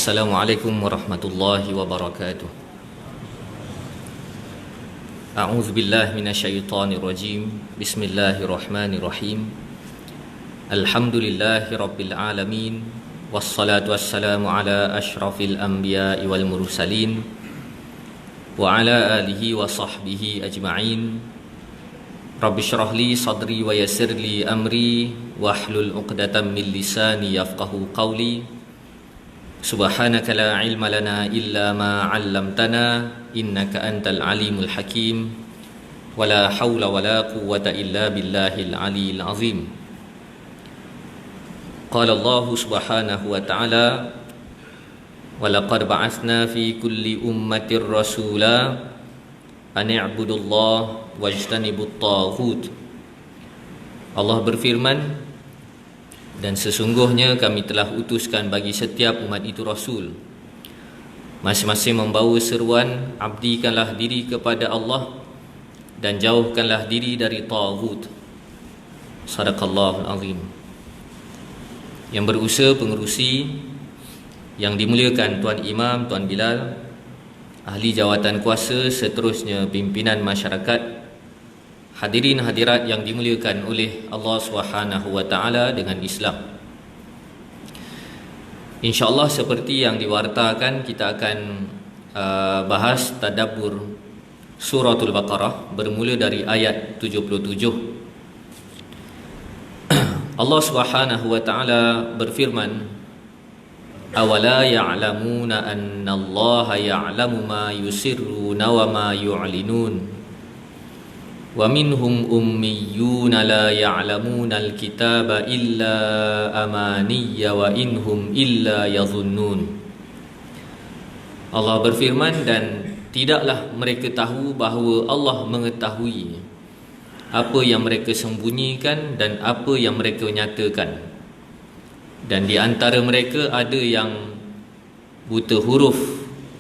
Assalamualaikum warahmatullahi wabarakatuh. A'udzu billahi minasyaitonir rajim. Bismillahirrahmanirrahim. Alhamdulillahi rabbil alamin. Wassalatu wassalamu ala asyrafil anbiya'i wal mursalin wa ala alihi wa sahbihi ajma'in. Rabbi shrah li sadri wa yassir li amri wahlul 'uqdatam min lisani yafqahu qawli. Subhanaka la ilma lana illa ma 'allamtana innaka antal alimul hakim wala haula wala quwwata illa billahil aliyil azim. Qala Allah subhanahu wa ta'ala wa laqad ba'atsna fi kulli ummatir rasula an i'budullaha wajtanibut taghut. Allah berfirman, dan sesungguhnya kami telah utuskan bagi setiap umat itu Rasul, masing-masing membawa seruan, abdikanlah diri kepada Allah dan jauhkanlah diri dari taghut. Sadaqallahul azim. Yang berusaha pengerusi yang dimuliakan Tuan Imam, Tuan Bilal, ahli jawatan kuasa, seterusnya pimpinan masyarakat, hadirin hadirat yang dimuliakan oleh Allah Subhanahu wa taala dengan Islam. InsyaAllah seperti yang diwartakan, kita akan bahas tadabbur suratul Baqarah bermula dari ayat 77. Allah Subhanahu wa taala berfirman, awala ya'lamuna anna Allah ya'lamu ma yusirruna wa ma yu'linun wa minhum ummiyuna la ya'lamuna al-kitaba illa amaniya wa inhum illa yadhunnun. Allah berfirman, dan tidaklah mereka tahu bahawa Allah mengetahui apa yang mereka sembunyikan dan apa yang mereka nyatakan. Dan di antara mereka ada yang buta huruf,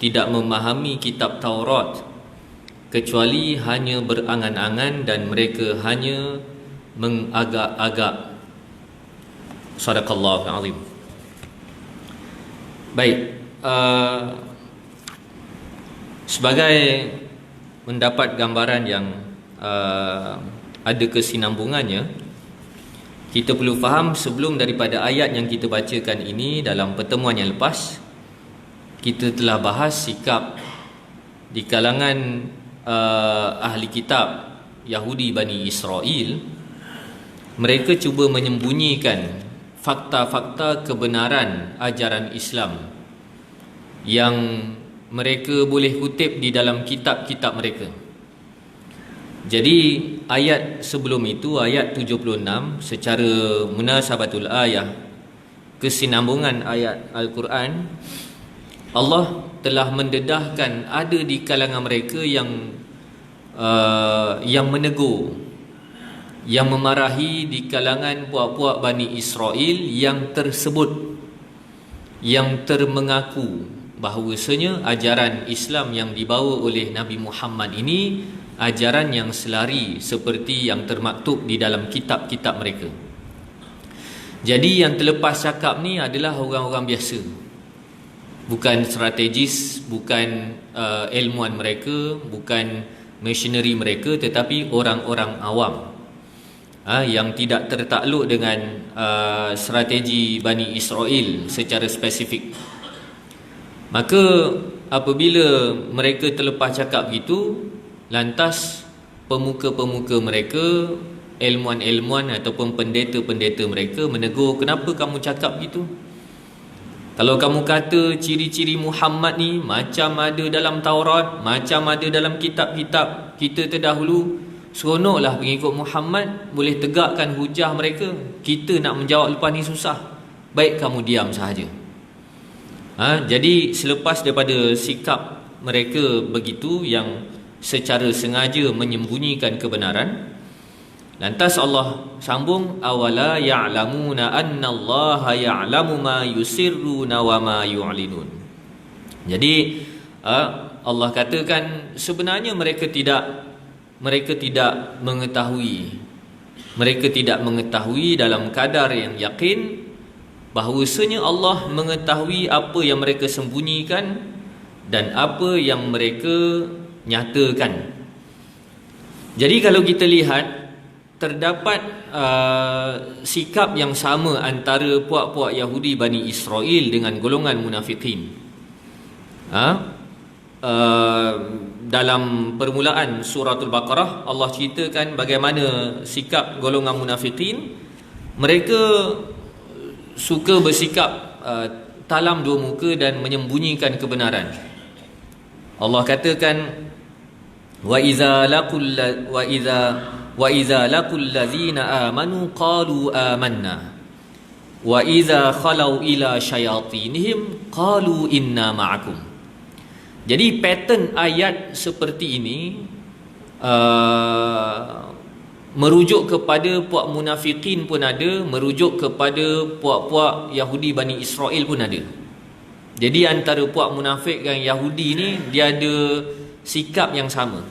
tidak memahami kitab Taurat, kecuali hanya berangan-angan dan mereka hanya mengagak-agak. Sadaqallahul azim. Baik, sebagai mendapat gambaran yang ada kesinambungannya, kita perlu faham sebelum daripada ayat yang kita bacakan ini. Dalam pertemuan yang lepas, kita telah bahas sikap di kalangan ahli kitab Yahudi Bani Israel. Mereka cuba menyembunyikan fakta-fakta kebenaran ajaran Islam yang mereka boleh kutip di dalam kitab-kitab mereka. Jadi ayat sebelum itu, ayat 76, secara munasabatul ayah, kesinambungan ayat Al-Quran, Allah telah mendedahkan ada di kalangan mereka yang menegur, yang memarahi di kalangan puak-puak Bani Israel yang tersebut, yang termengaku bahawasanya ajaran Islam yang dibawa oleh Nabi Muhammad ini ajaran yang selari seperti yang termaktub di dalam kitab-kitab mereka. Jadi yang terlepas cakap ni adalah orang-orang biasa, bukan strategis, bukan ilmuwan mereka, bukan missionary mereka, tetapi orang-orang awam yang tidak tertakluk dengan strategi Bani Israel secara spesifik. Maka apabila mereka terlepas cakap gitu, lantas pemuka-pemuka mereka, ilmuwan-ilmuwan ataupun pendeta-pendeta mereka menegur, kenapa kamu cakap gitu? Kalau kamu kata ciri-ciri Muhammad ni macam ada dalam Taurat, macam ada dalam kitab-kitab kita terdahulu, seronoklah pengikut Muhammad boleh tegakkan hujah mereka. Kita nak menjawab lepas ni susah, baik kamu diam sahaja. Jadi selepas daripada sikap mereka begitu, yang secara sengaja menyembunyikan kebenaran, lantas Allah sambung, awala ya'lamuna anna Allah ya'lamu ma yusirruna wa ma yu'linun. Jadi Allah katakan sebenarnya mereka tidak mengetahui, mereka tidak mengetahui dalam kadar yang yakin bahawasanya Allah mengetahui apa yang mereka sembunyikan dan apa yang mereka nyatakan. Jadi kalau kita lihat, terdapat sikap yang sama antara puak-puak Yahudi Bani Israel dengan golongan munafikin. Dalam permulaan suratul Baqarah, Allah ceritakan bagaimana sikap golongan munafikin. Mereka suka bersikap talam dua muka dan menyembunyikan kebenaran. Allah katakan, wa iza laqul ladzina amanu qalu amanna wa iza khalau ila syayatinihim qalu inna ma'akum. Jadi pattern ayat seperti ini merujuk kepada puak munafikin pun ada, merujuk kepada puak-puak Yahudi Bani Israel pun ada. Jadi antara puak munafik dan Yahudi ni, dia ada sikap yang sama.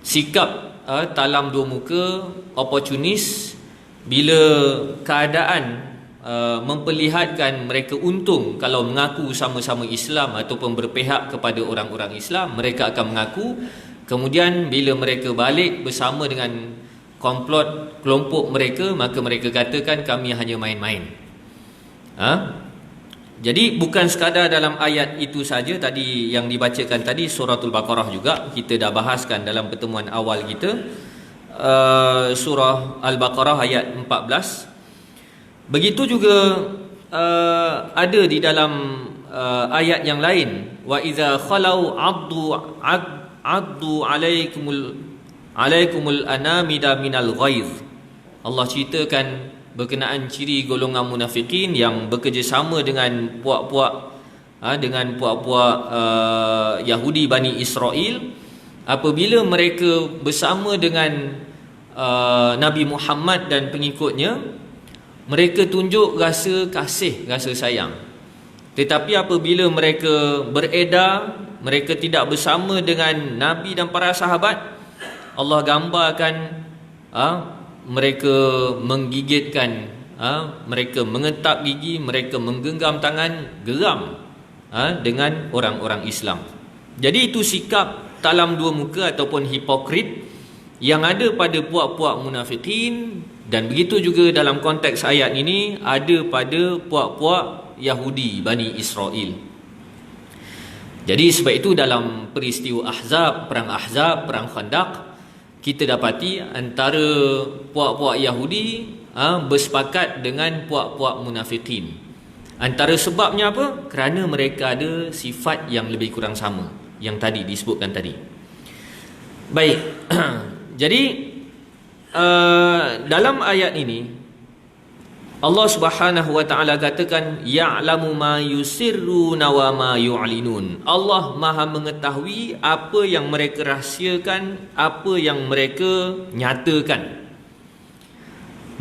Sikap talam dua muka, opportunis. Bila keadaan memperlihatkan mereka untung kalau mengaku sama-sama Islam ataupun berpihak kepada orang-orang Islam, mereka akan mengaku. Kemudian bila mereka balik bersama dengan komplot kelompok mereka, maka mereka katakan kami hanya main-main. Jadi bukan sekadar dalam ayat itu saja tadi yang dibacakan tadi, suratul Baqarah juga kita dah bahaskan dalam pertemuan awal kita, surah Al-Baqarah ayat 14. Begitu juga ada di dalam ayat yang lain, wa idza khalau addu alaikumul anamida minal ghaiz. Allah ceritakan berkenaan ciri golongan munafikin yang bekerjasama dengan puak-puak Yahudi Bani Israel. Apabila mereka bersama dengan Nabi Muhammad dan pengikutnya, mereka tunjuk rasa kasih, rasa sayang. Tetapi apabila mereka beredar, mereka tidak bersama dengan Nabi dan para sahabat, Allah gambarkan mereka menggigitkan, mereka mengetap gigi, mereka menggenggam tangan, geram dengan orang-orang Islam. Jadi itu sikap talam dua muka ataupun hipokrit yang ada pada puak-puak munafikin, dan begitu juga dalam konteks ayat ini ada pada puak-puak Yahudi Bani Israel. Jadi sebab itu dalam peristiwa Ahzab, perang Khandaq, kita dapati antara puak-puak Yahudi bersepakat dengan puak-puak munafikin. Antara sebabnya apa? Kerana mereka ada sifat yang lebih kurang sama, yang tadi disebutkan tadi. Baik. Jadi dalam ayat ini Allah Subhanahu wa taala katakan ya'lamu ma yusirruna wa ma yu'linun. Allah Maha mengetahui apa yang mereka rahsiakan, apa yang mereka nyatakan.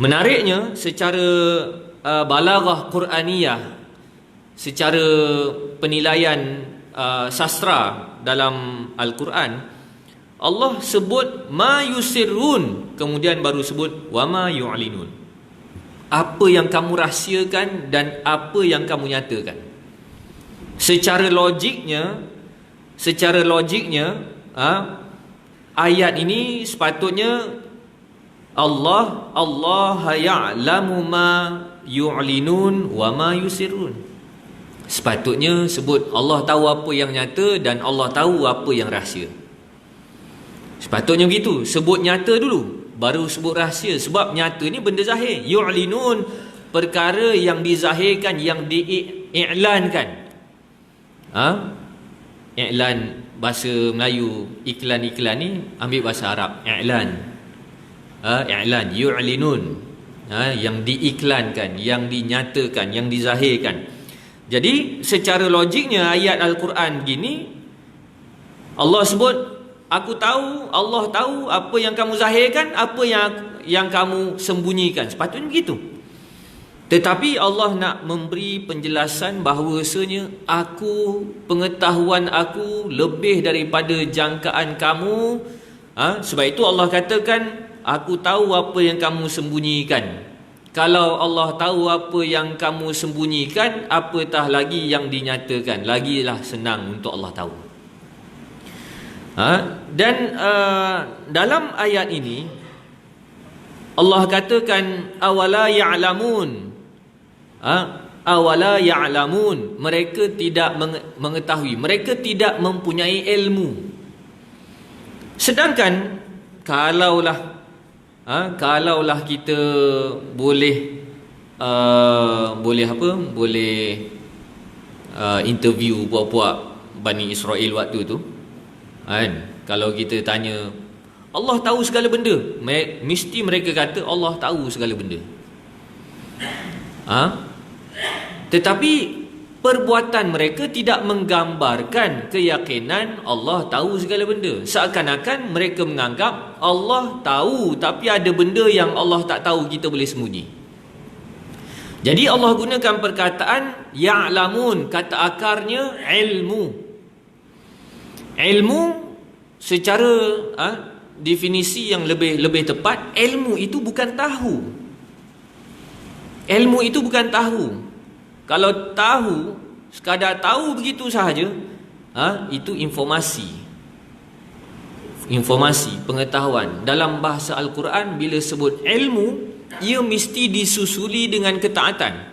Menariknya, secara balaghah Quraniyah, secara penilaian sastra dalam Al-Quran, Allah sebut ma yusirrun, kemudian baru sebut wa ma yu'linun. Apa yang kamu rahsiakan dan apa yang kamu nyatakan. Secara logiknya ayat ini sepatutnya Allah ya'lamu ma yu'linun wa ma yusirrun. Sepatutnya sebut Allah tahu apa yang nyata dan Allah tahu apa yang rahsia. Sepatutnya begitu, sebut nyata dulu baru sebut rahsia. Sebab nyata ni benda zahir. Yu'linun, perkara yang dizahirkan, yang diiklankan. Iklan bahasa Melayu, iklan-iklan ni ambil bahasa Arab, iklan. I'lan, yu'linun, yang diiklankan, yang dinyatakan, yang dizahirkan. Jadi secara logiknya ayat Al-Quran gini, Allah sebut aku tahu, Allah tahu apa yang kamu zahirkan, apa yang kamu sembunyikan. Sepatutnya begitu. Tetapi Allah nak memberi penjelasan bahawasanya pengetahuan aku lebih daripada jangkaan kamu. Sebab itu Allah katakan aku tahu apa yang kamu sembunyikan. Kalau Allah tahu apa yang kamu sembunyikan, apatah lagi yang dinyatakan. Lagilah senang untuk Allah tahu. Dan dalam ayat ini Allah katakan awala ya'lamun. Awala ya'lamun, mereka tidak mengetahui, mereka tidak mempunyai ilmu. Sedangkan kalaulah kita boleh interview puak-puak Bani Israel waktu tu, kan, kalau kita tanya Allah tahu segala benda, mesti mereka kata Allah tahu segala benda. Tetapi perbuatan mereka tidak menggambarkan keyakinan Allah tahu segala benda. Seakan-akan mereka menganggap Allah tahu, tapi ada benda yang Allah tak tahu, kita boleh sembunyi. Jadi Allah gunakan perkataan ya'lamun, kata akarnya ilmu. Ilmu secara definisi yang lebih tepat, ilmu itu bukan tahu. Ilmu itu bukan tahu. Kalau tahu, sekadar tahu begitu sahaja, itu informasi. Informasi, pengetahuan. Dalam bahasa Al-Quran, bila sebut ilmu, ia mesti disusuli dengan ketaatan.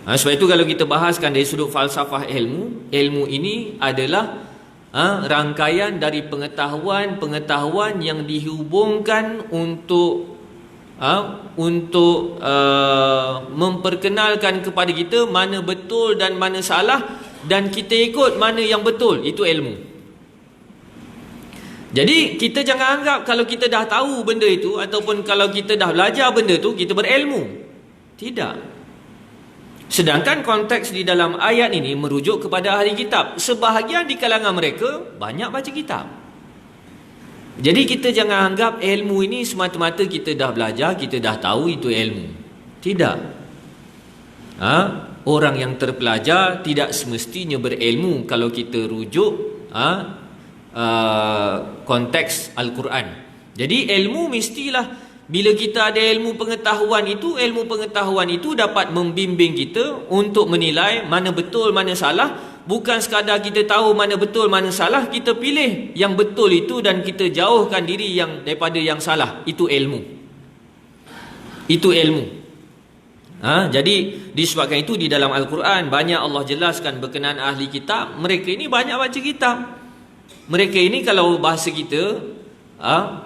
Sebab itu kalau kita bahaskan dari sudut falsafah ilmu, ilmu ini adalah rangkaian dari pengetahuan yang dihubungkan untuk memperkenalkan kepada kita mana betul dan mana salah, dan kita ikut mana yang betul. Itu ilmu. Jadi kita jangan anggap kalau kita dah tahu benda itu, ataupun kalau kita dah belajar benda itu, kita berilmu. Tidak. Sedangkan konteks di dalam ayat ini merujuk kepada ahli kitab. Sebahagian di kalangan mereka banyak baca kitab. Jadi kita jangan anggap ilmu ini semata-mata kita dah belajar, kita dah tahu itu ilmu. Tidak. Orang yang terpelajar tidak semestinya berilmu kalau kita rujuk konteks Al-Quran. Jadi ilmu mestilah, bila kita ada ilmu pengetahuan itu dapat membimbing kita untuk menilai mana betul, mana salah. Bukan sekadar kita tahu mana betul, mana salah, kita pilih yang betul itu dan kita jauhkan diri daripada yang salah. Itu ilmu. Itu ilmu. Jadi disebabkan itu di dalam Al-Quran banyak Allah jelaskan berkenaan ahli kitab. Mereka ini banyak baca kitab. Mereka ini kalau bahasa kita,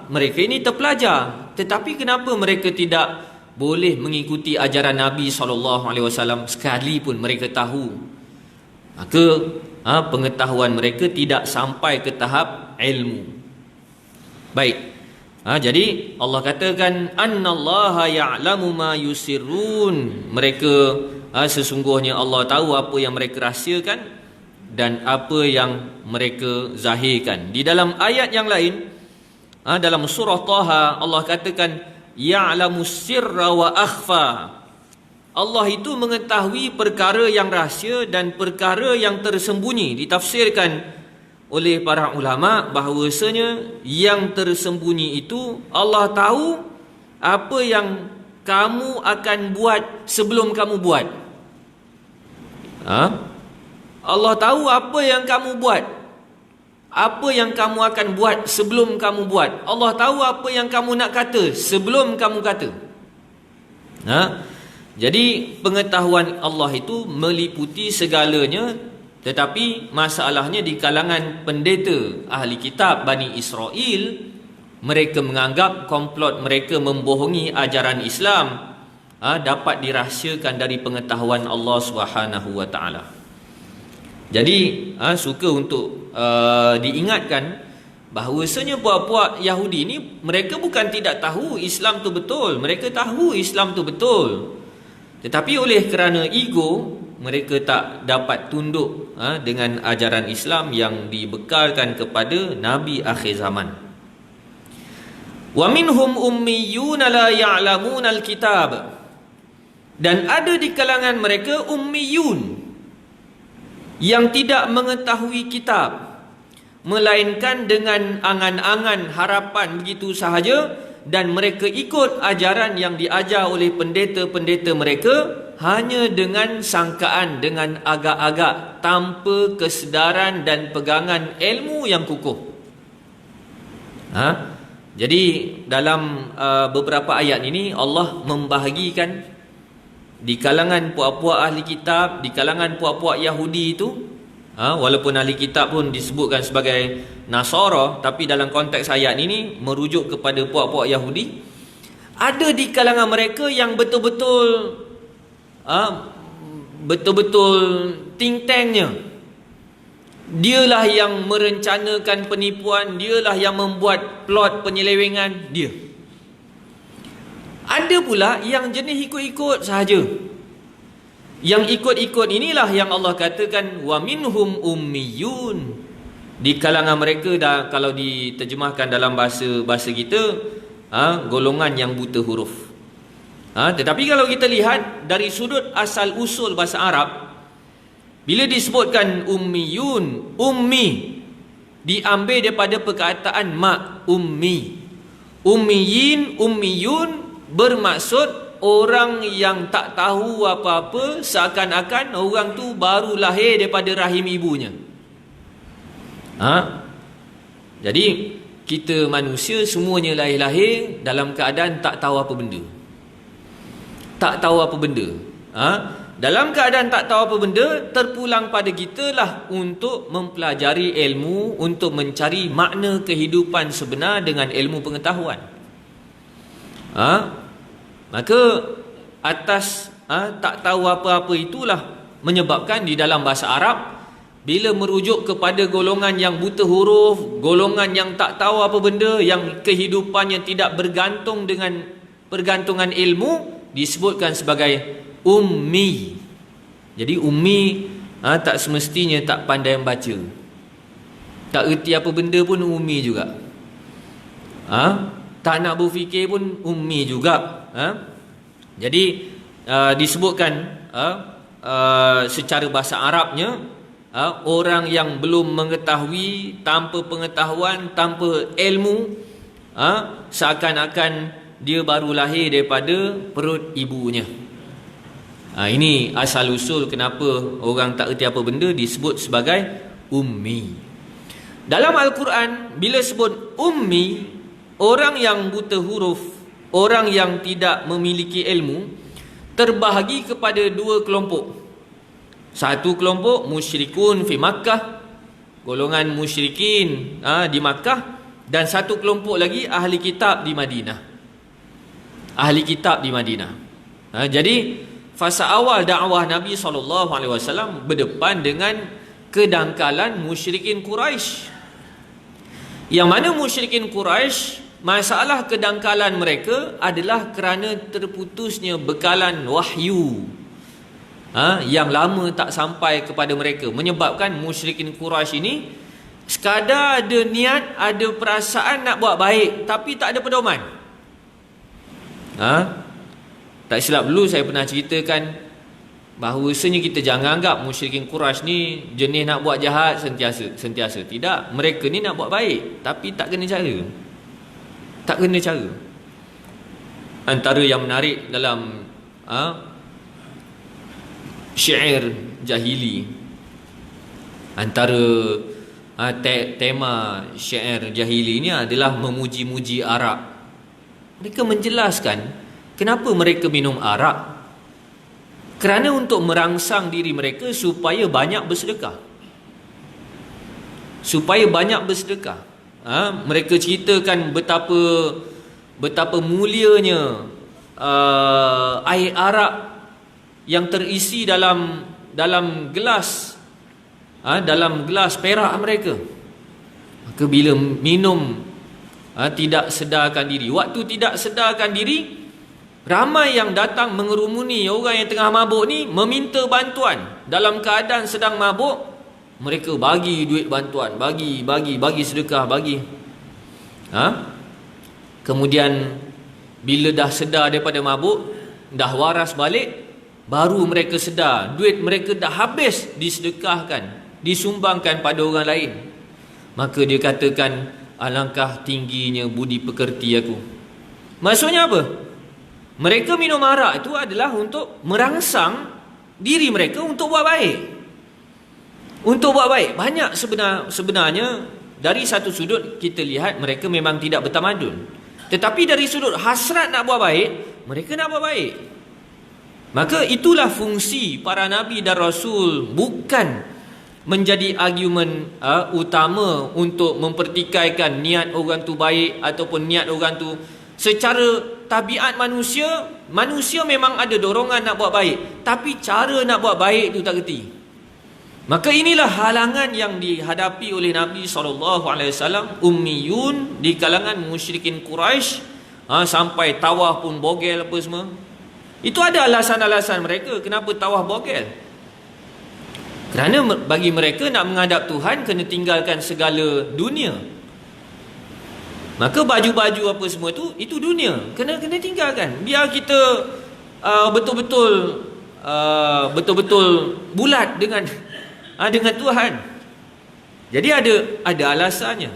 mereka ini terpelajar. Tetapi kenapa mereka tidak boleh mengikuti ajaran Nabi SAW sekalipun mereka tahu? Maka pengetahuan mereka tidak sampai ke tahap ilmu. Baik. Jadi Allah katakan annallaha ya'lamu ma yusirrun. Mereka sesungguhnya Allah tahu apa yang mereka rahsiakan dan apa yang mereka zahirkan. Di dalam ayat yang lain, dalam surah Taha, Allah katakan ya'lamu sirra wa akhfa. Allah itu mengetahui perkara yang rahsia dan perkara yang tersembunyi. Ditafsirkan oleh para ulama bahawasanya yang tersembunyi itu Allah tahu apa yang kamu akan buat sebelum kamu buat. Allah tahu apa yang kamu buat, apa yang kamu akan buat sebelum kamu buat. Allah tahu apa yang kamu nak kata sebelum kamu kata. Jadi pengetahuan Allah itu meliputi segalanya. Tetapi masalahnya di kalangan pendeta ahli kitab Bani Israel, mereka menganggap komplot mereka membohongi ajaran Islam dapat dirahsiakan dari pengetahuan Allah Subhanahu wa taala. Jadi suka untuk diingatkan bahawasanya puak-puak Yahudi ini, mereka bukan tidak tahu Islam tu betul, mereka tahu Islam tu betul. Tetapi oleh kerana ego, mereka tak dapat tunduk dengan ajaran Islam yang dibekalkan kepada Nabi akhir zaman. Wa minhum ummiyuna la ya'lamun al-kitab. Dan ada di kalangan mereka ummiyun yang tidak mengetahui kitab, melainkan dengan angan-angan harapan begitu sahaja dan mereka ikut ajaran yang diajar oleh pendeta-pendeta mereka hanya dengan sangkaan, dengan agak-agak, tanpa kesedaran dan pegangan ilmu yang kukuh. Jadi dalam beberapa ayat ini Allah membahagikan di kalangan puak-puak ahli kitab, di kalangan puak-puak Yahudi itu, walaupun ahli kitab pun disebutkan sebagai Nasara, tapi dalam konteks ayat ini merujuk kepada puak-puak Yahudi. Ada di kalangan mereka yang betul-betul think tanknya, dialah yang merencanakan penipuan, dialah yang membuat plot penyelewengan dia. Ada pula yang jenis ikut-ikut sahaja. Yang ikut-ikut inilah yang Allah katakan wa minhum ummiyun. Di kalangan mereka, kalau diterjemahkan dalam bahasa kita, golongan yang buta huruf. Tetapi kalau kita lihat dari sudut asal usul bahasa Arab, bila disebutkan ummiyun, ummi diambil daripada perkataan mak, ummi. Ummiyin, ummiyun bermaksud orang yang tak tahu apa-apa, seakan-akan orang tu baru lahir daripada rahim ibunya. Jadi kita manusia semuanya lahir dalam keadaan tak tahu apa benda. Tak tahu apa benda. Dalam keadaan tak tahu apa benda, terpulang pada kita lah untuk mempelajari ilmu, untuk mencari makna kehidupan sebenar dengan ilmu pengetahuan. Maka atas tak tahu apa-apa itulah menyebabkan di dalam bahasa Arab, bila merujuk kepada golongan yang buta huruf, golongan yang tak tahu apa benda, yang kehidupannya tidak bergantung dengan pergantungan ilmu, disebutkan sebagai ummi. Jadi ummi tak semestinya tak pandai membaca, tak erti apa benda pun ummi juga. Tak nak berfikir pun ummi juga. Jadi disebutkan secara bahasa Arabnya, orang yang belum mengetahui, tanpa pengetahuan, tanpa ilmu, seakan-akan dia baru lahir daripada perut ibunya. Ini asal usul kenapa orang tak erti apa benda disebut sebagai ummi. Dalam Al-Quran, bila sebut ummi, orang yang buta huruf, orang yang tidak memiliki ilmu, terbahagi kepada dua kelompok. Satu kelompok musyrikun fi Makkah, golongan musyrikin di Makkah, dan satu kelompok lagi ahli kitab di Madinah. Ahli kitab di Madinah. Jadi fasa awal dakwah Nabi SAW berdepan dengan kedangkalan musyrikin Quraisy. Yang mana musyrikin Quraisy, masalah kedangkalan mereka adalah kerana terputusnya bekalan wahyu yang lama tak sampai kepada mereka, menyebabkan musyrikin Quraisy ini sekadar ada niat, ada perasaan nak buat baik, tapi tak ada pedoman. Tak silap dulu saya pernah ceritakan bahawasanya kita jangan anggap musyrikin Quraisy ni jenis nak buat jahat sentiasa. Tidak, mereka ni nak buat baik, tapi tak kena cara. Tak kena cara. Antara yang menarik dalam syair jahili, antara tema syair jahili ni adalah memuji-muji arak. Mereka menjelaskan kenapa mereka minum arak. Kerana untuk merangsang diri mereka supaya banyak bersedekah. Supaya banyak bersedekah. Mereka ceritakan betapa mulianya air arak yang terisi dalam gelas, dalam gelas perak mereka. Maka bila minum, tidak sedarkan diri. Waktu tidak sedarkan diri, ramai yang datang mengerumuni orang yang tengah mabuk ni, meminta bantuan. Dalam keadaan sedang mabuk, mereka bagi duit bantuan, bagi sedekah, bagi. Kemudian bila dah sedar daripada mabuk, dah waras balik, baru mereka sedar duit mereka dah habis disedekahkan, disumbangkan pada orang lain. Maka dia katakan, alangkah tingginya budi pekerti aku. Maksudnya apa? Mereka minum arak itu adalah untuk merangsang diri mereka untuk buat baik. Untuk buat baik. Banyak sebenarnya dari satu sudut kita lihat mereka memang tidak bertamadun. Tetapi dari sudut hasrat nak buat baik, mereka nak buat baik. Maka itulah fungsi para nabi dan rasul, bukan menjadi argumen utama untuk mempertikaikan niat orang tu baik ataupun niat orang tu. Secara tabiat manusia memang ada dorongan nak buat baik, tapi cara nak buat baik tu tak reti. Maka inilah halangan yang dihadapi oleh Nabi SAW, ummiyun di kalangan musyrikin Quraisy, sampai tawaf pun bogel apa semua. Itu ada alasan-alasan mereka kenapa tawaf bogel. Kerana bagi mereka nak menghadap Tuhan kena tinggalkan segala dunia. Maka baju-baju apa semua itu dunia, kena tinggalkan. Biar kita betul-betul bulat dengan Tuhan. Jadi ada alasannya.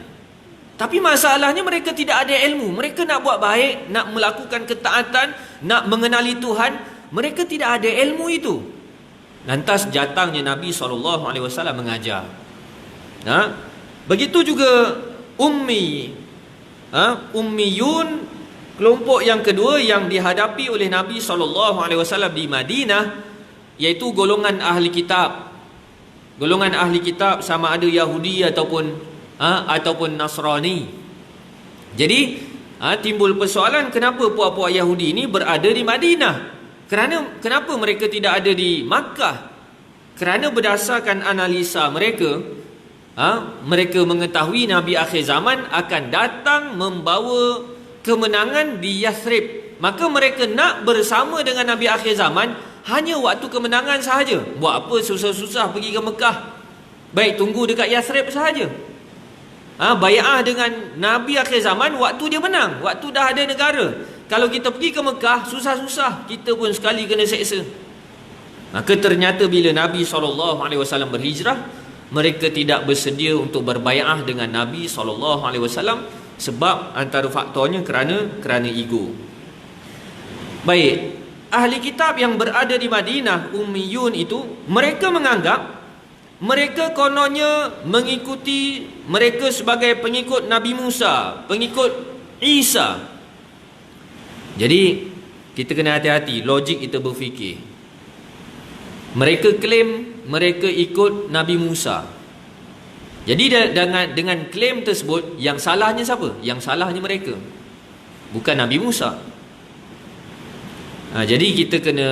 Tapi masalahnya mereka tidak ada ilmu. Mereka nak buat baik, nak melakukan ketaatan, nak mengenali Tuhan, mereka tidak ada ilmu itu. Lantas datangnya Nabi SAW mengajar. Begitu juga ummiyun, kelompok yang kedua yang dihadapi oleh Nabi SAW di Madinah, iaitu golongan ahli kitab. Golongan ahli kitab sama ada Yahudi ataupun Nasrani. Jadi timbul persoalan, kenapa puak-puak Yahudi ini berada di Madinah? Kenapa mereka tidak ada di Makkah? Kerana berdasarkan analisa mereka, mereka mengetahui Nabi akhir zaman akan datang membawa kemenangan di Yathrib. Maka mereka nak bersama dengan Nabi akhir zaman hanya waktu kemenangan sahaja. Buat apa susah-susah pergi ke Mekah? Baik tunggu dekat Yathrib sahaja. Bai'ah dengan Nabi akhir zaman waktu dia menang, waktu dah ada negara. Kalau kita pergi ke Mekah susah-susah, kita pun sekali kena seksa. Maka ternyata bila Nabi SAW berhijrah, mereka tidak bersedia untuk berbai'ah dengan Nabi SAW, sebab antara faktornya kerana ego. Baik, ahli kitab yang berada di Madinah, ummiyun itu, mereka menganggap mereka kononnya mengikuti, mereka sebagai pengikut Nabi Musa, pengikut Isa. Jadi kita kena hati-hati logik kita berfikir. Mereka klaim mereka ikut Nabi Musa. Jadi dengan klaim tersebut, yang salahnya siapa? Yang salahnya mereka, bukan Nabi Musa. Jadi kita kena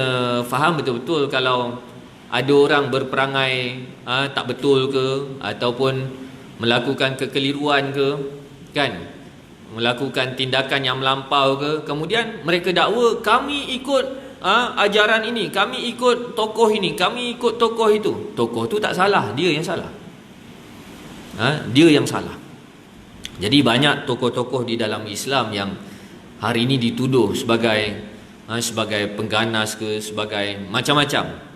faham betul-betul kalau ada orang berperangai tak betul ke, ataupun melakukan kekeliruan ke, kan, melakukan tindakan yang melampau ke, kemudian mereka dakwa kami ikut ajaran ini, kami ikut tokoh ini, kami ikut tokoh itu. Tokoh tu tak salah, dia yang salah. Dia yang salah. Jadi banyak tokoh-tokoh di dalam Islam yang hari ini dituduh sebagai pengganas ke, sebagai macam-macam.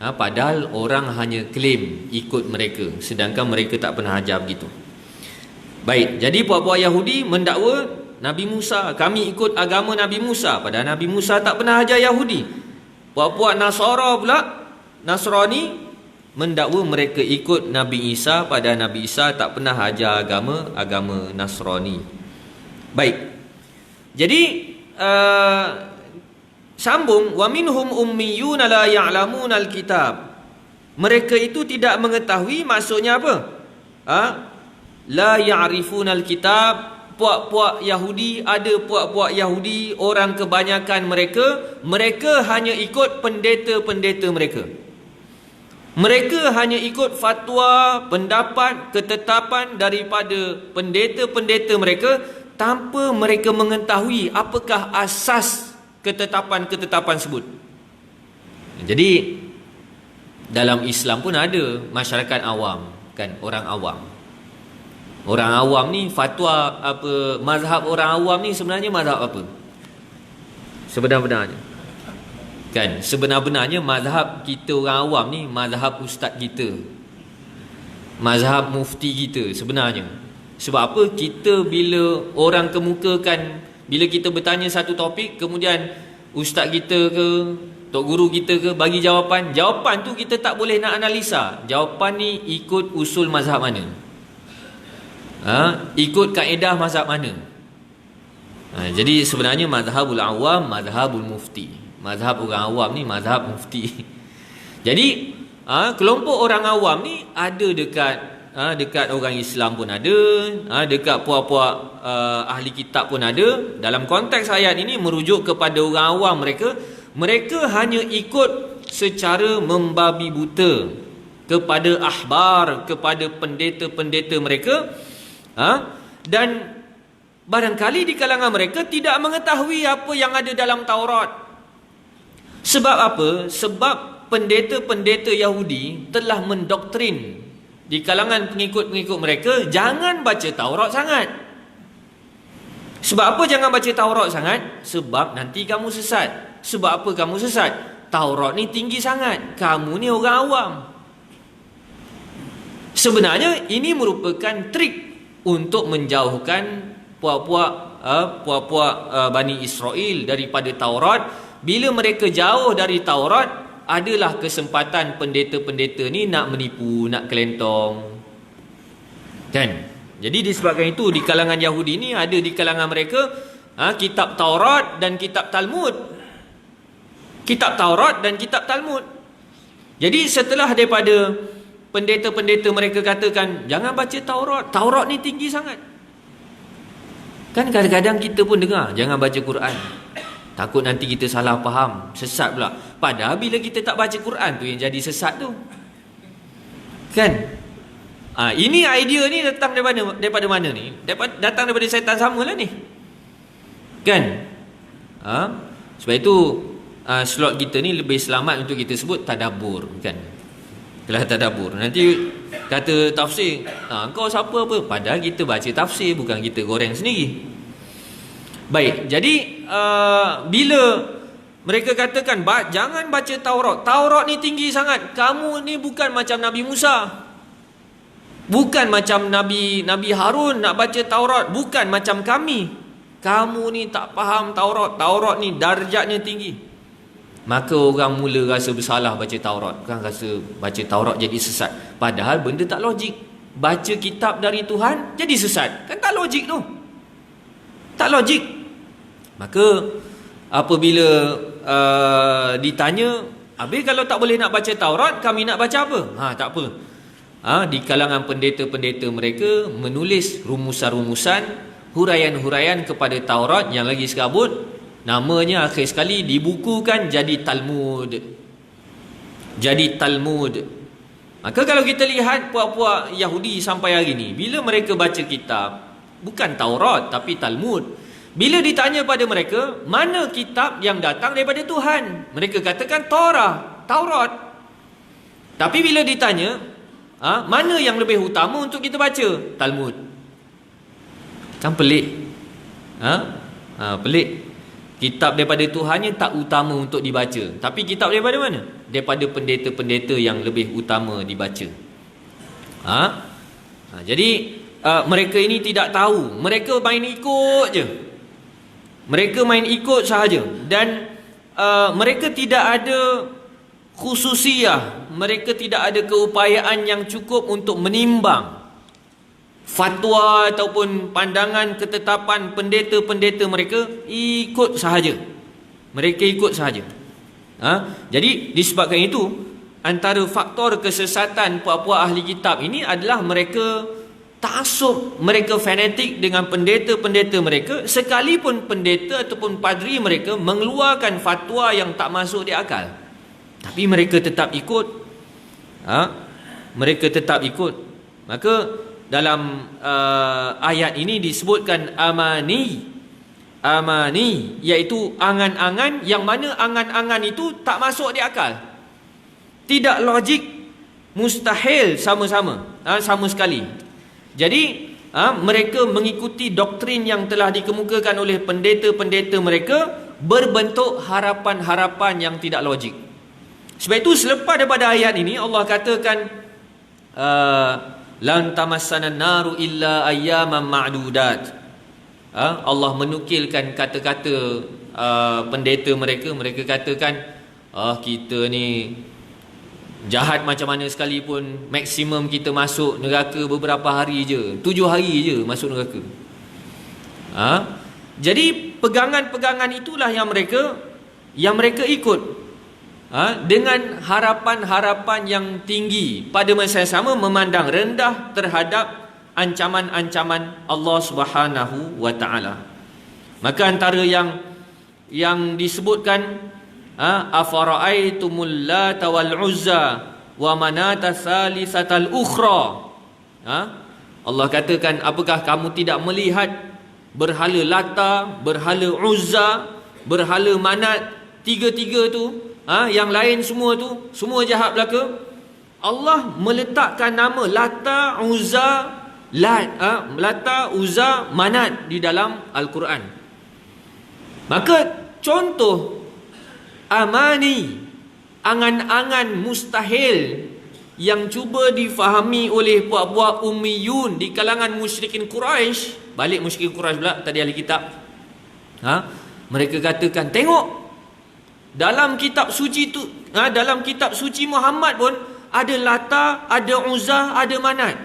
Padahal orang hanya klaim ikut mereka, sedangkan mereka tak pernah ajar begitu. Baik, jadi puak-puak Yahudi mendakwa Nabi Musa, kami ikut agama Nabi Musa, padahal Nabi Musa tak pernah ajar Yahudi. Puak-puak Nasara pula, Nasrani, mendakwa mereka ikut Nabi Isa, padahal Nabi Isa tak pernah ajar agama Nasrani. Baik, jadi sambung, wa minhum ummiyuna la ya'lamuna alkitab. Mereka itu tidak mengetahui, maksudnya apa? La ya'rifuna alkitab. Puak-puak Yahudi, ada puak-puak Yahudi, orang kebanyakan mereka hanya ikut pendeta-pendeta mereka. Mereka hanya ikut fatwa, pendapat, ketetapan daripada pendeta-pendeta mereka, tanpa mereka mengetahui apakah asas ketetapan-ketetapan sebut. Jadi dalam Islam pun ada masyarakat awam, kan, orang awam. Orang awam ni fatwa apa, mazhab orang awam ni sebenarnya mazhab apa? Sebenar-benarnya, kan, sebenar-benarnya mazhab kita orang awam ni mazhab ustaz kita, mazhab mufti kita sebenarnya. Sebab apa? Kita bila orang kemukakan bila kita bertanya satu topik, kemudian ustaz kita ke, tok guru kita ke bagi jawapan, jawapan tu kita tak boleh nak analisa. Jawapan ni ikut usul mazhab mana, ikut kaedah mazhab mana. Jadi sebenarnya mazhabul awam, mazhabul mufti. Mazhab orang awam ni mazhab mufti. Jadi kelompok orang awam ni ada dekat orang Islam pun ada, dekat puak-puak ahli kitab pun ada. Dalam konteks ayat ini merujuk kepada orang awam, mereka hanya ikut secara membabi buta kepada ahbar, kepada pendeta-pendeta mereka, dan barangkali di kalangan mereka tidak mengetahui apa yang ada dalam Taurat. Sebab apa? Sebab pendeta-pendeta Yahudi telah mendoktrin di kalangan pengikut-pengikut mereka, jangan baca Taurat sangat. Sebab apa jangan baca Taurat sangat? Sebab nanti kamu sesat. Sebab apa kamu sesat? Taurat ni tinggi sangat, kamu ni orang awam. Sebenarnya ini merupakan trik untuk menjauhkan puak-puak Bani Israel daripada Taurat. Bila mereka jauh dari Taurat, adalah kesempatan pendeta-pendeta ni nak menipu, nak kelentong, kan? Jadi disebabkan itu di kalangan Yahudi ni ada di kalangan mereka kitab Taurat dan kitab Talmud. Kitab Taurat dan kitab Talmud. Jadi setelah daripada pendeta-pendeta mereka katakan jangan baca Taurat, Taurat ni tinggi sangat. Kan kadang-kadang kita pun dengar jangan baca Quran, takut nanti kita salah faham, sesat pula. Padahal bila kita tak baca Quran tu yang jadi sesat tu, kan? Ini idea ni datang daripada mana ni? Datang daripada syaitan samalah ni, kan? Sebab itu slot kita ni lebih selamat untuk kita sebut tadabbur, kan? Kelas tadabbur. Nanti kata tafsir, kau siapa apa? Padahal kita baca tafsir, bukan kita goreng sendiri. Baik, jadi bila mereka katakan jangan baca Taurat, Taurat ni tinggi sangat, kamu ni bukan macam Nabi Musa, bukan macam Nabi Harun nak baca Taurat, bukan macam kami, kamu ni tak faham Taurat, Taurat ni darjatnya tinggi. Maka orang mula rasa bersalah baca Taurat, kan rasa baca Taurat jadi sesat. Padahal benda tak logik. Baca kitab dari Tuhan jadi sesat, kan tak logik tu, tak logik. Maka apabila ditanya, habis kalau tak boleh nak baca Taurat, kami nak baca apa? Tak apa. Di kalangan pendeta-pendeta mereka menulis rumusan-rumusan, huraian-huraian kepada Taurat yang lagi sekabut, namanya akhir sekali dibukukan jadi Talmud. Jadi Talmud. Maka kalau kita lihat puak-puak Yahudi sampai hari ni, bila mereka baca kitab bukan Taurat tapi Talmud, bila ditanya pada mereka mana kitab yang datang daripada Tuhan, mereka katakan Taurat. Tapi bila ditanya mana yang lebih utama untuk kita baca, Talmud. Kan pelik. Pelik. Kitab daripada Tuhannya tak utama untuk dibaca, tapi kitab daripada mana? Daripada pendeta-pendeta yang lebih utama dibaca. Jadi mereka ini tidak tahu, mereka main ikut je. Mereka main ikut sahaja. Dan mereka tidak ada khususiyah, mereka tidak ada keupayaan yang cukup untuk menimbang fatwa ataupun pandangan ketetapan pendeta-pendeta mereka. Ikut sahaja. Mereka ikut sahaja. Jadi disebabkan itu, antara faktor kesesatan puak-puak ahli kitab ini adalah mereka taksub, mereka fanatik dengan pendeta-pendeta mereka, sekalipun pendeta ataupun padri mereka mengeluarkan fatwa yang tak masuk di akal, tapi mereka tetap ikut. Mereka tetap ikut. Maka dalam ayat ini disebutkan amani, iaitu angan-angan, yang mana angan-angan itu tak masuk di akal, tidak logik, mustahil sama sekali. Jadi mereka mengikuti doktrin yang telah dikemukakan oleh pendeta-pendeta mereka, berbentuk harapan-harapan yang tidak logik. Sebab itu selepas daripada ayat ini Allah katakan lan tamassana naru illa ayyaman ma'dudat. Allah menukilkan kata-kata pendeta mereka. Mereka katakan, kita ni jahat macam mana sekalipun, maksimum kita masuk neraka beberapa hari je, 7 hari je masuk neraka. Jadi pegangan-pegangan itulah yang mereka ikut, dengan harapan-harapan yang tinggi, pada masa yang sama memandang rendah terhadap ancaman-ancaman Allah Subhanahu wa taala. Maka antara yang disebutkan, afara'aitumul lata wal uzza wa manata tsalitsatal ukhra. Allah katakan, apakah kamu tidak melihat berhala Lata, berhala Uzza, berhala Manat, tiga-tiga tu, yang lain semua tu, semua jahat belaka. Allah meletakkan nama Lata, Uzza, Lata, Uzza, Manat di dalam Al-Quran. Maka contoh amani, angan-angan mustahil yang cuba difahami oleh puak-puak ummiyun di kalangan musyrikin Quraisy. Balik musyrikin Quraisy pula, tadi ahli kitab. Mereka katakan, tengok dalam kitab suci tu, dalam kitab suci Muhammad pun ada Lata, ada Uzza, ada Manat.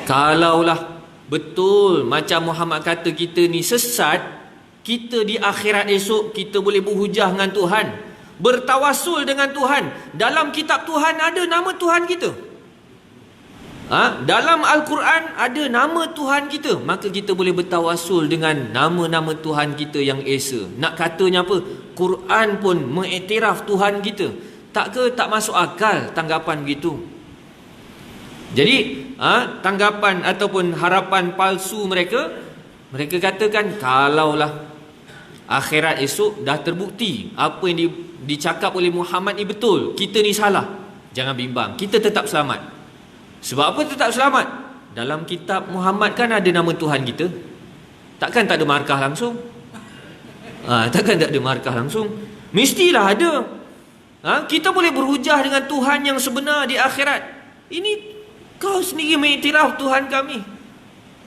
Kalaulah betul macam Muhammad kata kita ni sesat, kita di akhirat esok kita boleh berhujah dengan Tuhan, bertawasul dengan Tuhan. Dalam kitab Tuhan ada nama Tuhan kita, dalam Al-Quran ada nama Tuhan kita, maka kita boleh bertawasul dengan nama-nama Tuhan kita yang esa. Nak katanya apa? Quran pun mengiktiraf Tuhan kita. Tak ke tak masuk akal tanggapan begitu? Jadi tanggapan ataupun harapan palsu mereka katakan, kalaulah akhirat esok dah terbukti apa yang dicakap oleh Muhammad ni betul, kita ni salah, jangan bimbang, kita tetap selamat. Sebab apa tetap selamat? Dalam kitab Muhammad kan ada nama Tuhan kita. Takkan tak ada markah langsung? Takkan tak ada markah langsung? Mestilah ada. Kita boleh berhujah dengan Tuhan yang sebenar di akhirat. Ini kau sendiri mengiktiraf Tuhan kami.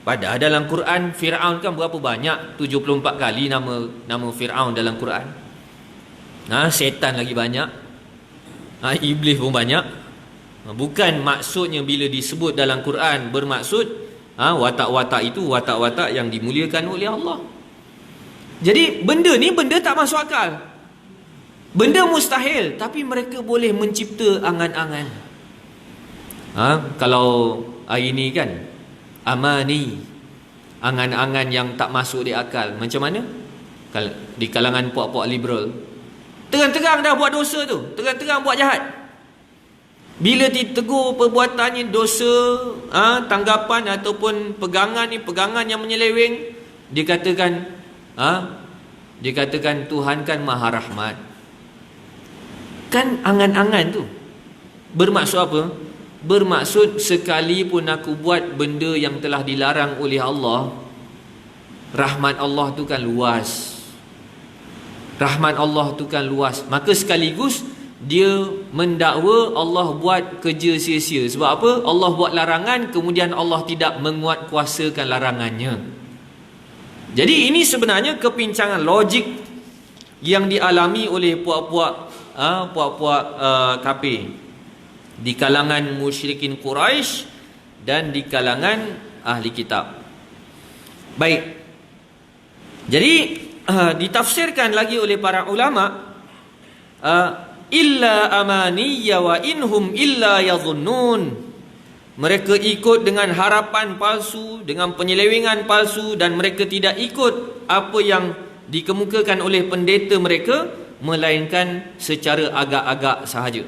Padahal dalam Quran Fir'aun kan berapa banyak? 74 kali nama Fir'aun dalam Quran. Setan lagi banyak. Iblis pun banyak. Bukan maksudnya bila disebut dalam Quran bermaksud watak-watak itu watak-watak yang dimuliakan oleh Allah. Jadi benda ni benda tak masuk akal, benda mustahil, tapi mereka boleh mencipta angan-angan. Kalau hari ni kan amani, angan-angan yang tak masuk di akal. Macam mana? Kalau di kalangan puak-puak liberal, terang-terang dah buat dosa tu, terang-terang buat jahat. Bila ditegur perbuatannya dosa, tanggapan ataupun pegangan ni pegangan yang menyeleweng, dikatakan Tuhan kan Maha Rahmat. Kan angan-angan tu bermaksud apa? Bermaksud sekalipun aku buat benda yang telah dilarang oleh Allah, rahmat Allah tu kan luas. Rahmat Allah tu kan luas. Maka sekaligus dia mendakwa Allah buat kerja sia-sia. Sebab apa? Allah buat larangan, kemudian Allah tidak menguatkuasakan larangannya. Jadi ini sebenarnya kepincangan logik yang dialami oleh puak-puak kafir di kalangan musyrikin Quraisy dan di kalangan ahli kitab. Baik. Jadi ditafsirkan lagi oleh para ulama, illa amaniya wa inhum illa yadhunnun. Mereka ikut dengan harapan palsu, dengan penyelewengan palsu, dan mereka tidak ikut apa yang dikemukakan oleh pendeta mereka, melainkan secara agak-agak sahaja.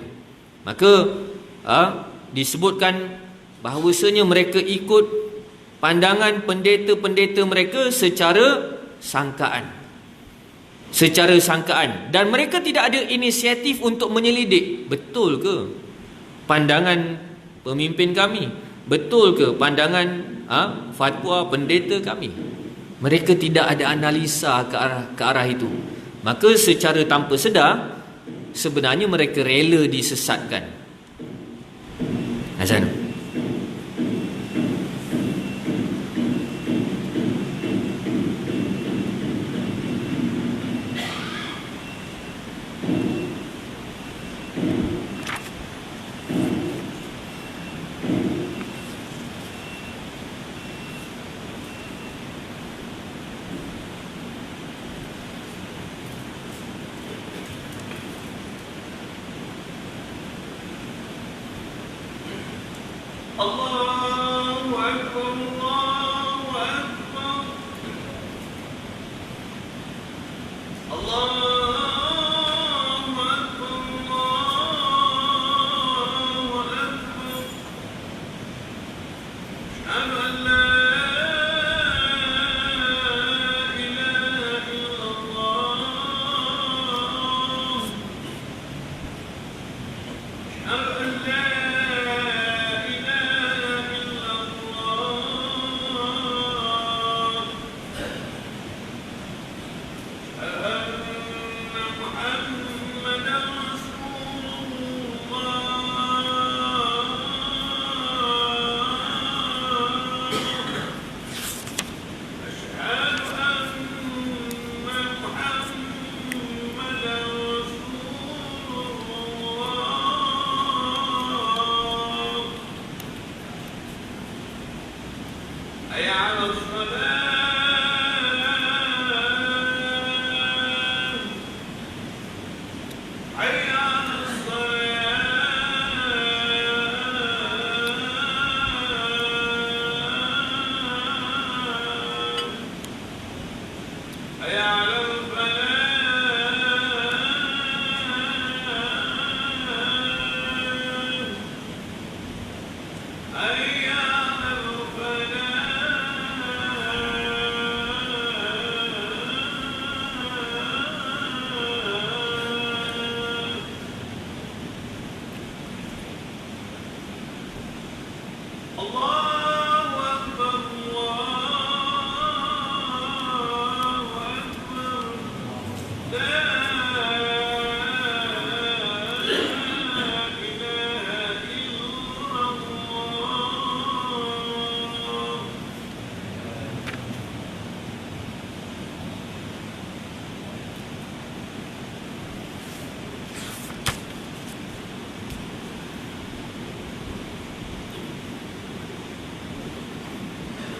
Maka disebutkan bahawasanya mereka ikut pandangan pendeta-pendeta mereka secara sangkaan. Dan mereka tidak ada inisiatif untuk menyelidik, betul ke pandangan pemimpin kami, betul ke pandangan fatwa pendeta kami. Mereka tidak ada analisa ke arah itu. Maka secara tanpa sedar sebenarnya mereka rela disesatkan. Hasan. Allahu Akbar, Allahu Akbar, Allahu Akbar, Allahu Akbar. Asyhadu an la ilaha illallah. Asyhadu an la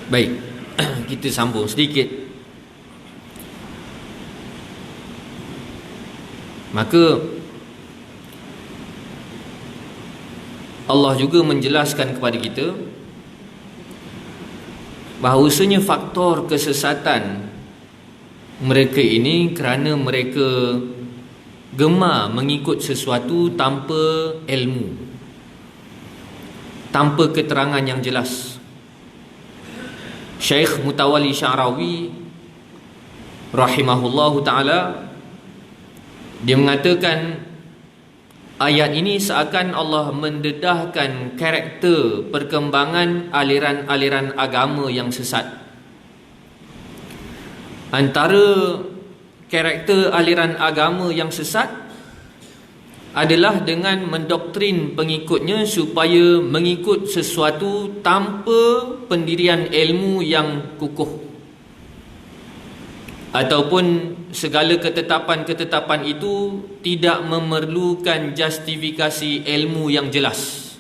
Baik, kita sambung sedikit. Maka Allah juga menjelaskan kepada kita bahawasanya faktor kesesatan mereka ini kerana mereka gemar mengikut sesuatu tanpa ilmu, tanpa keterangan yang jelas. Syekh Mutawalli Sya'rawi rahimahullahu ta'ala, dia mengatakan ayat ini seakan Allah mendedahkan karakter perkembangan aliran-aliran agama yang sesat. Antara karakter aliran agama yang sesat adalah dengan mendoktrin pengikutnya supaya mengikut sesuatu tanpa pendirian ilmu yang kukuh, ataupun segala ketetapan-ketetapan itu tidak memerlukan justifikasi ilmu yang jelas.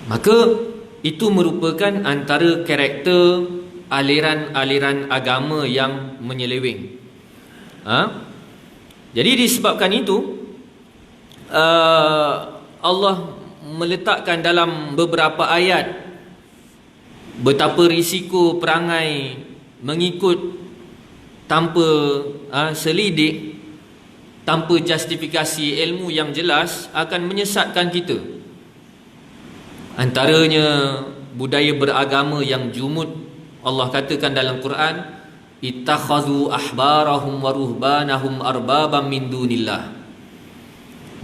Maka itu merupakan antara karakter aliran-aliran agama yang menyeleweng. Jadi disebabkan itu Allah meletakkan dalam beberapa ayat betapa risiko perangai mengikut tanpa selidik, tanpa justifikasi ilmu yang jelas akan menyesatkan kita. Antaranya budaya beragama yang jumud. Allah katakan dalam Quran, ittakhadhu ahbarahum wa ruhbanahum arbaban min dunillah.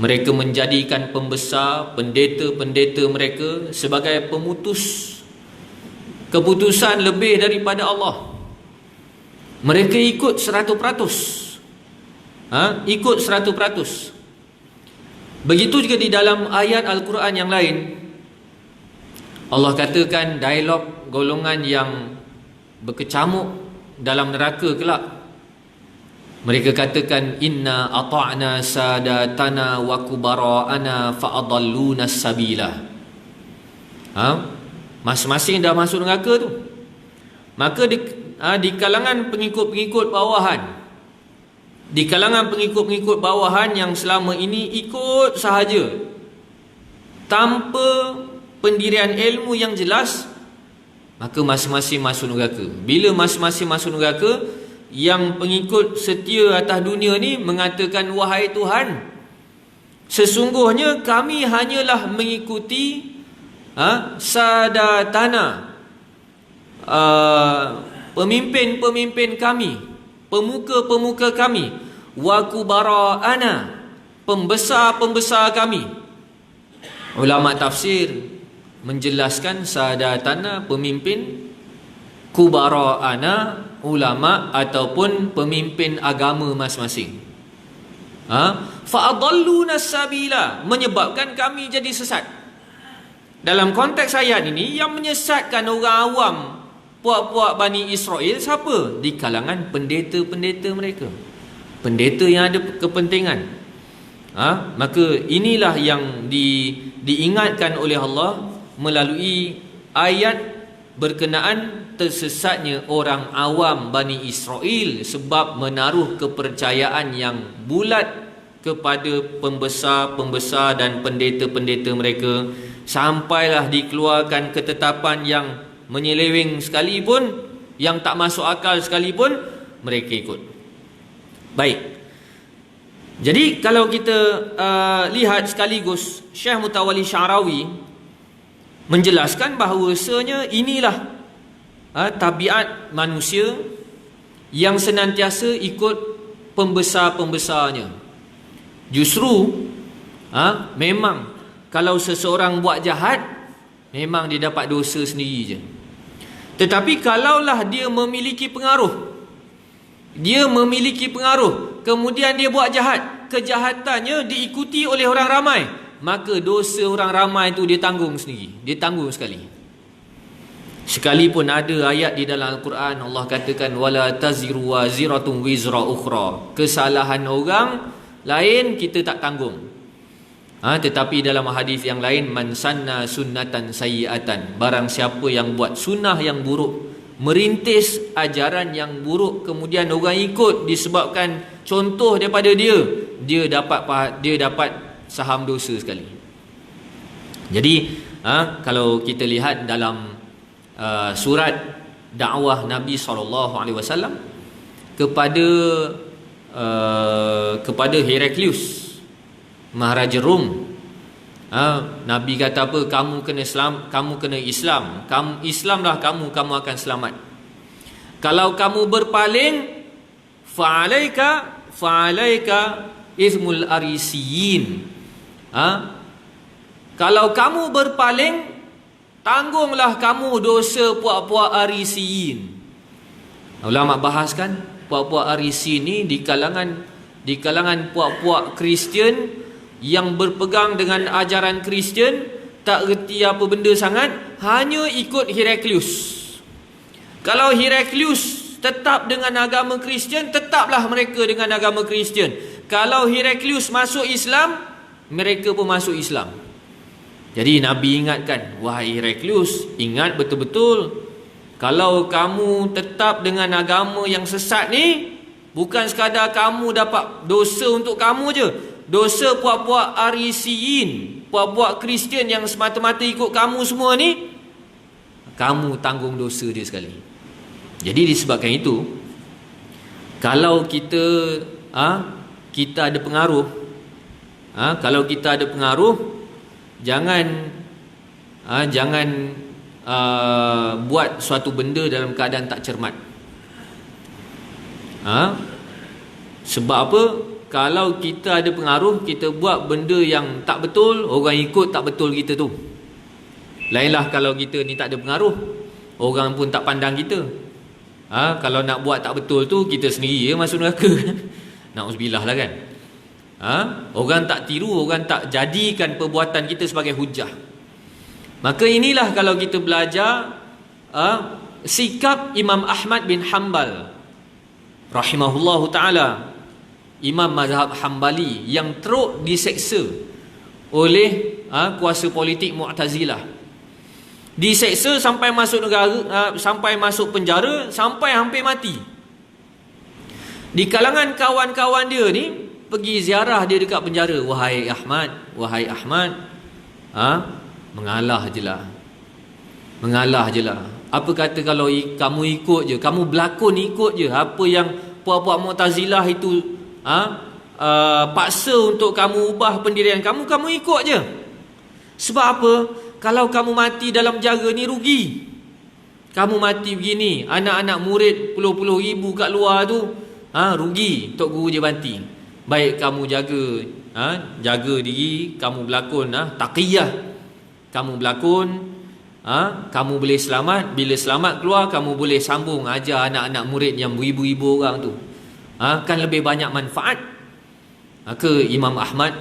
Mereka menjadikan pembesar, pendeta-pendeta mereka sebagai pemutus keputusan lebih daripada Allah. Mereka ikut 100%. Ikut 100%. Begitu juga di dalam ayat Al-Quran yang lain. Allah katakan dialog golongan yang berkecamuk dalam neraka kelak. Mereka katakan, inna ata'na sadatana wa kubara'ana fa'adalluna sabila. Masing-masing dah masuk neraka tu. Maka di kalangan pengikut-pengikut bawahan, di kalangan pengikut-pengikut bawahan yang selama ini ikut sahaja tanpa pendirian ilmu yang jelas, maka masing-masing masuk neraka. Bila masing-masing masuk neraka, yang pengikut setia atas dunia ni mengatakan, wahai Tuhan, sesungguhnya kami hanyalah mengikuti sadatana, pemimpin-pemimpin kami, pemuka-pemuka kami, wa kubara'ana, pembesar-pembesar kami. Ulama tafsir menjelaskan sadatana pemimpin, kubara'ana ulama ataupun pemimpin agama masing-masing. Fa'adalluna sabila, menyebabkan kami jadi sesat. Dalam konteks ayat ini, yang menyesatkan orang awam, puak-puak Bani Israel, siapa? Di kalangan pendeta-pendeta mereka, pendeta yang ada kepentingan. Maka inilah yang diingatkan oleh Allah melalui ayat berkenaan tersesatnya orang awam Bani Israel sebab menaruh kepercayaan yang bulat kepada pembesar-pembesar dan pendeta-pendeta mereka, sampailah dikeluarkan ketetapan yang menyeleweng sekalipun, yang tak masuk akal sekalipun, mereka ikut. Baik. Jadi kalau kita lihat sekaligus, Syekh Mutawalli Sya'rawi menjelaskan bahawasanya inilah tabiat manusia yang senantiasa ikut pembesar-pembesarnya. Justru memang kalau seseorang buat jahat, memang dia dapat dosa sendiri je. Tetapi kalaulah dia memiliki pengaruh, kemudian dia buat jahat, kejahatannya diikuti oleh orang ramai, maka dosa orang ramai itu dia tanggung sendiri, dia tanggung sekali. Sekalipun ada ayat di dalam Al-Quran Allah katakan wala taziru waziratun wizra ukhra, kesalahan orang lain kita tak tanggung. Tetapi dalam hadis yang lain, man sanna sunnatan sayyi'atan, barang siapa yang buat sunnah yang buruk, merintis ajaran yang buruk, kemudian orang ikut disebabkan contoh daripada dia dapat saham dosa sekali. Jadi kalau kita lihat dalam surat dakwah Nabi SAW kepada Heraklius, Maharaja Rom, Nabi kata apa? Kamu kena Islam, kamu Islamlah, kamu akan selamat. Kalau kamu berpaling, fa'alaika izmul arisiyin. Kalau kamu berpaling, tanggunglah kamu dosa puak-puak arisiyin. Ulama bahaskan puak-puak arisiyin ni di kalangan puak-puak Kristian yang berpegang dengan ajaran Kristian, tak reti apa benda sangat, hanya ikut Heraklius. Kalau Heraklius tetap dengan agama Kristian, tetaplah mereka dengan agama Kristian. Kalau Heraklius masuk Islam, mereka pun masuk Islam. Jadi Nabi ingatkan, wahai Heraklius, ingat betul-betul, kalau kamu tetap dengan agama yang sesat ni, bukan sekadar kamu dapat dosa untuk kamu je, dosa puak-puak arisiyin, puak-puak Kristian yang semata-mata ikut kamu semua ni, kamu tanggung dosa dia sekali. Jadi disebabkan itu, kalau kita ada pengaruh, jangan buat suatu benda dalam keadaan tak cermat. Sebab apa? Kalau kita ada pengaruh, kita buat benda yang tak betul, orang ikut tak betul kita tu. Lainlah kalau kita ni tak ada pengaruh, orang pun tak pandang kita. Kalau nak buat tak betul tu, kita sendiri masuk neraka. Na'udzubillah lah kan. Orang tak tiru, orang tak jadikan perbuatan kita sebagai hujah. Maka inilah kalau kita belajar sikap Imam Ahmad bin Hanbal rahimahullahu ta'ala, Imam mazhab Hambali yang teruk diseksa oleh kuasa politik Mu'tazilah. Diseksa sampai masuk negara, sampai masuk penjara, sampai hampir mati. Di kalangan kawan-kawan dia ni pergi ziarah dia dekat penjara. Wahai Ahmad, Mengalah je lah. Mengalah je lah. Apa kata kalau kamu ikut je, kamu berlakon ikut je apa yang puak-puak Mu'tazilah itu paksa untuk kamu ubah pendirian kamu, kamu ikut je. Sebab apa? Kalau kamu mati dalam jara ni rugi. Kamu mati begini, anak-anak murid puluh-puluh ribu kat luar tu, rugi Tok Guru je banti. Baik kamu jaga diri, kamu berlakon taqiyah, kamu berlakon, kamu boleh selamat. Bila selamat keluar, kamu boleh sambung ajar anak-anak murid yang beribu-ribu orang tu, kan lebih banyak manfaat. Maka Imam Ahmad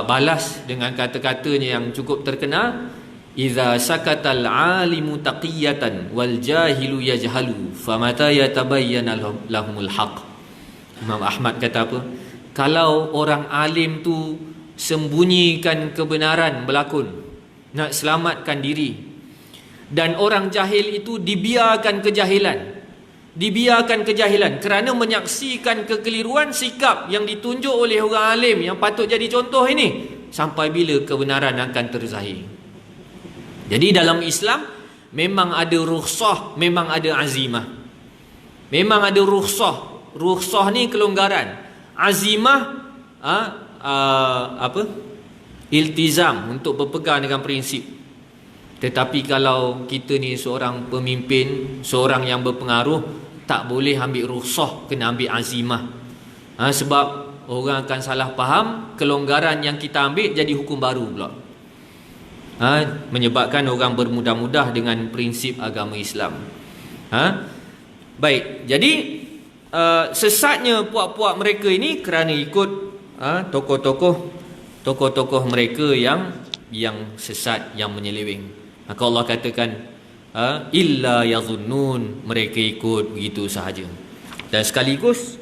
balas dengan kata-katanya yang cukup terkenal, idza sakatal alimu taqiyatan wal jahilu yajhalu famata yatabayyana lahumul haq. Imam Ahmad kata apa? Kalau orang alim tu sembunyikan kebenaran berlakon, nak selamatkan diri, dan orang jahil itu dibiarkan kejahilan kerana menyaksikan kekeliruan sikap yang ditunjuk oleh orang alim yang patut jadi contoh ini, sampai bila kebenaran akan terzahir. Jadi dalam Islam memang ada rukhsah, memang ada azimah. Memang ada rukhsah. Rukhsah ni kelonggaran. Azimah iltizam, untuk berpegang dengan prinsip. Tetapi kalau kita ni seorang pemimpin, seorang yang berpengaruh, tak boleh ambil rukhsah, kena ambil azimah. Sebab orang akan salah faham, kelonggaran yang kita ambil jadi hukum baru pula. Menyebabkan orang bermudah-mudah dengan prinsip agama Islam. Baik, jadi sesatnya puak-puak mereka ini kerana ikut tokoh-tokoh mereka yang sesat, yang menyeleweng. Maka Allah katakan illa yazunnun, mereka ikut begitu sahaja. Dan sekaligus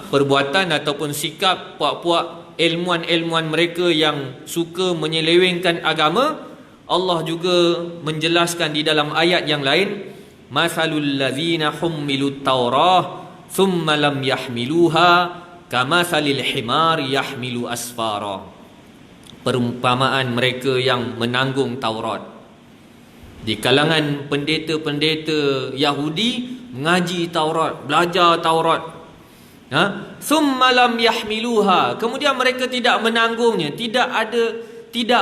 perbuatan ataupun sikap puak-puak ilmuan-ilmuan mereka yang suka menyelewengkan agama, Allah juga menjelaskan di dalam ayat yang lain, masalul ladzina hummilut taurah thumma lam yahmiluha kamathalil himar yahmilu asfara. Perumpamaan mereka yang menanggung Taurat. Di kalangan pendeta-pendeta Yahudi mengaji Taurat, belajar Taurat, thumma lam yahmiluha, kemudian mereka tidak menanggungnya, tidak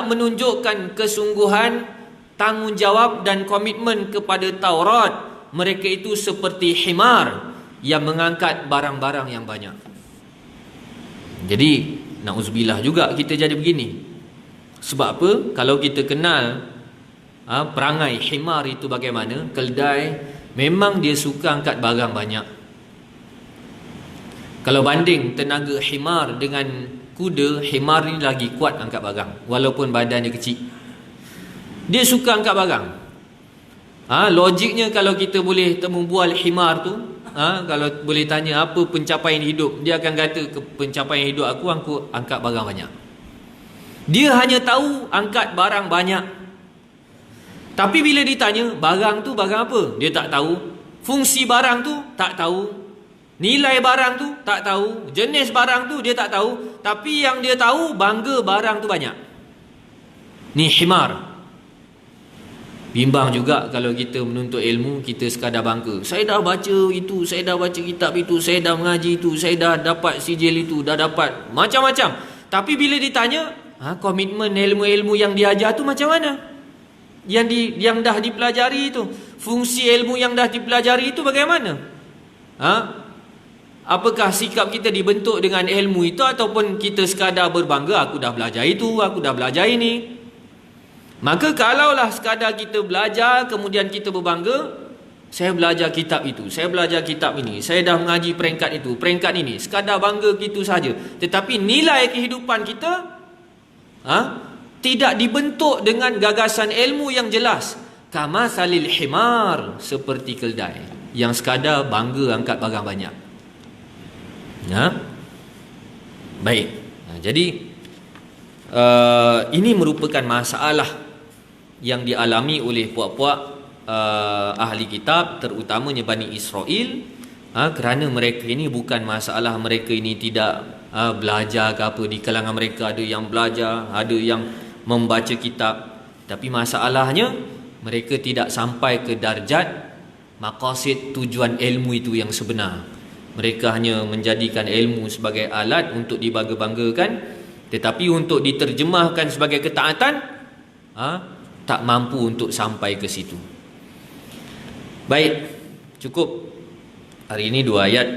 menunjukkan kesungguhan, tanggungjawab dan komitmen kepada Taurat. Mereka itu seperti himar yang mengangkat barang-barang yang banyak. Jadi na'udzubillah juga kita jadi begini. Sebab apa? Kalau kita kenal perangai himar itu bagaimana, keldai memang dia suka angkat barang banyak. Kalau banding tenaga himar dengan kuda, himar ni lagi kuat angkat barang walaupun badan dia kecil. Dia suka angkat barang. Logiknya kalau kita boleh temu bual himar tu, kalau boleh tanya apa pencapaian hidup, dia akan kata pencapaian hidup aku angkat barang banyak. Dia hanya tahu angkat barang banyak. Tapi bila ditanya barang tu barang apa, dia tak tahu. Fungsi barang tu tak tahu. Nilai barang tu tak tahu. Jenis barang tu dia tak tahu. Tapi yang dia tahu, bangga barang tu banyak. Ni himar. Bimbang juga kalau kita menuntut ilmu, kita sekadar bangga. Saya dah baca itu, saya dah baca kitab itu, saya dah mengaji itu, saya dah dapat sijil itu, dah dapat macam-macam. Tapi bila ditanya, komitmen ilmu-ilmu yang diajar tu macam mana? Yang dah dipelajari itu, fungsi ilmu yang dah dipelajari itu bagaimana? Apakah sikap kita dibentuk dengan ilmu itu, ataupun kita sekadar berbangga, aku dah belajar itu, aku dah belajar ini. Maka kalaulah sekadar kita belajar kemudian kita berbangga, saya belajar kitab itu, saya belajar kitab ini, saya dah mengaji peringkat itu, peringkat ini, sekadar bangga gitu saja. Tetapi nilai kehidupan kita tidak dibentuk dengan gagasan ilmu yang jelas. Kama salil himar, seperti keldai yang sekadar bangga angkat barang banyak. Baik. Jadi ini merupakan masalah yang dialami oleh puak-puak ahli kitab, terutamanya Bani Israel, kerana mereka ini bukan masalah mereka ini tidak belajar ke apa. Di kalangan mereka ada yang belajar, ada yang membaca kitab, tapi masalahnya mereka tidak sampai ke darjat maqasid tujuan ilmu itu yang sebenar. Mereka hanya menjadikan ilmu sebagai alat untuk dibangga-banggakan, tetapi untuk diterjemahkan sebagai ketaatan, tak mampu untuk sampai ke situ. Baik, cukup. Hari ini 2 ayat,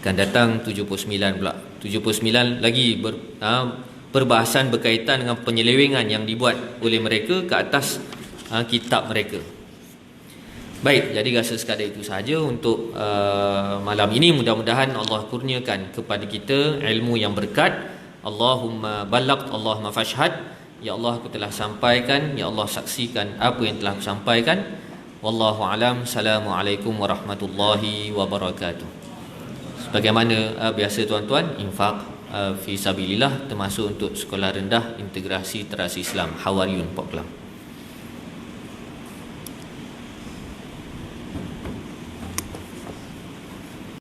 akan datang 79 pula. 79 lagi perbahasan berkaitan dengan penyelewengan yang dibuat oleh mereka ke atas kitab mereka. Baik, jadi rasa sekadar itu sahaja untuk malam ini. Mudah-mudahan Allah kurniakan kepada kita ilmu yang berkat. Allahumma balagh, Allahumma fashhad. Ya Allah, aku telah sampaikan. Ya Allah, saksikan apa yang telah aku sampaikan. Wallahu alam. Assalamualaikum warahmatullahi wabarakatuh. Sebagaimana biasa tuan-tuan, infak fi sabilillah termasuk untuk sekolah rendah integrasi terasi Islam Hawariyun Poklam.